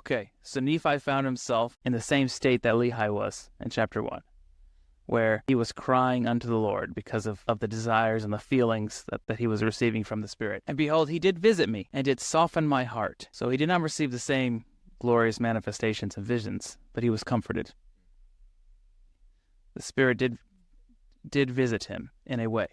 Okay, so Nephi found himself in the same state that Lehi was in chapter 1, where he was crying unto the Lord because of the desires and the feelings that he was receiving from the Spirit. And behold, he did visit me, and did soften my heart. So he did not receive the same glorious manifestations and visions, but he was comforted. The Spirit did visit him in a way,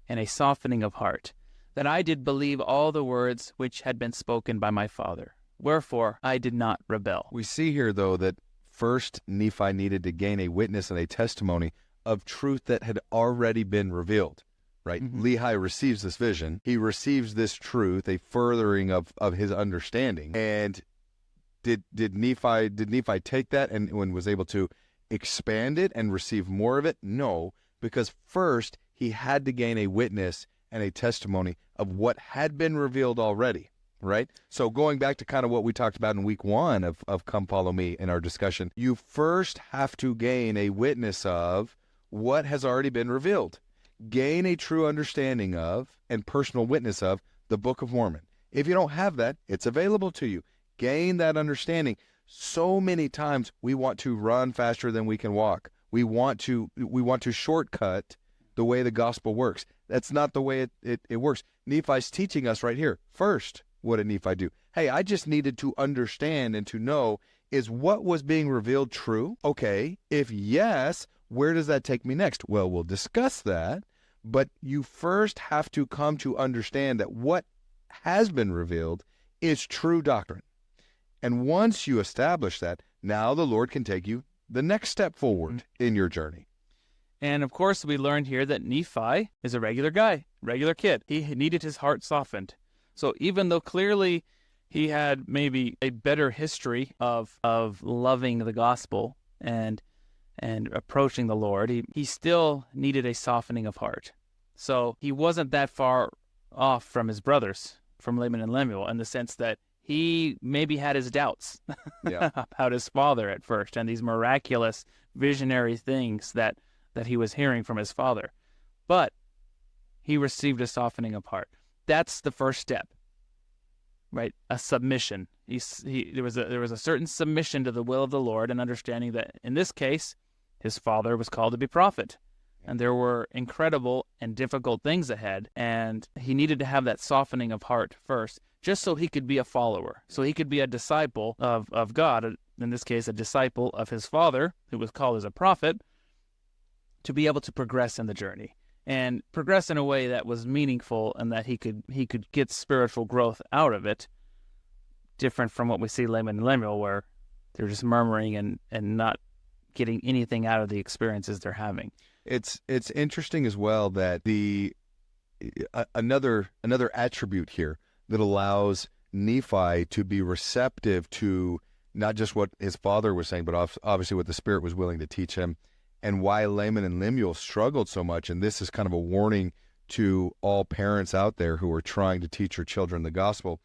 in a softening of heart, that I did believe all the words which had been spoken by my father. Wherefore I did not rebel. We see here, though, that first Nephi needed to gain a witness and a testimony of truth that had already been revealed, right? Mm-hmm. Lehi receives this vision. He receives this truth, a furthering of his understanding. And did Nephi take that and was able to expand it and receive more of it? No, because first he had to gain a witness and a testimony of what had been revealed already. Right? So going back to kind of what we talked about in week 1 of Come Follow Me in our discussion, you first have to gain a witness of what has already been revealed. Gain a true understanding of and personal witness of the Book of Mormon. If you don't have that, it's available to you. Gain that understanding. So many times we want to run faster than we can walk. We want to shortcut the way the gospel works. That's not the way it works. Nephi's teaching us right here. First, what did Nephi do? Hey, I just needed to understand and to know, is what was being revealed true? Okay, if yes, where does that take me next? Well, we'll discuss that, but you first have to come to understand that what has been revealed is true doctrine. And once you establish that, now the Lord can take you the next step forward in your journey. And of course, we learned here that Nephi is a regular guy, regular kid. He needed his heart softened. So even though clearly he had maybe a better history of loving the gospel and approaching the Lord, he still needed a softening of heart. So he wasn't that far off from his brothers, from Laman and Lemuel, in the sense that he maybe had his doubts about his father at first and these miraculous visionary things that he was hearing from his father. But he received a softening of heart. That's the first step, right? A submission. There was a certain submission to the will of the Lord, and understanding that in this case, his father was called to be prophet, and there were incredible and difficult things ahead, and he needed to have that softening of heart first, just so he could be a follower, so he could be a disciple of God, in this case, a disciple of his father, who was called as a prophet, to be able to progress in the journey. And progress in a way that was meaningful and that he could get spiritual growth out of it, different from what we see Laman and Lemuel, where they're just murmuring and not getting anything out of the experiences they're having. It's interesting as well that another attribute here that allows Nephi to be receptive to not just what his father was saying, but obviously what the Spirit was willing to teach him, and why Laman and Lemuel struggled so much. And this is kind of a warning to all parents out there who are trying to teach your children the gospel.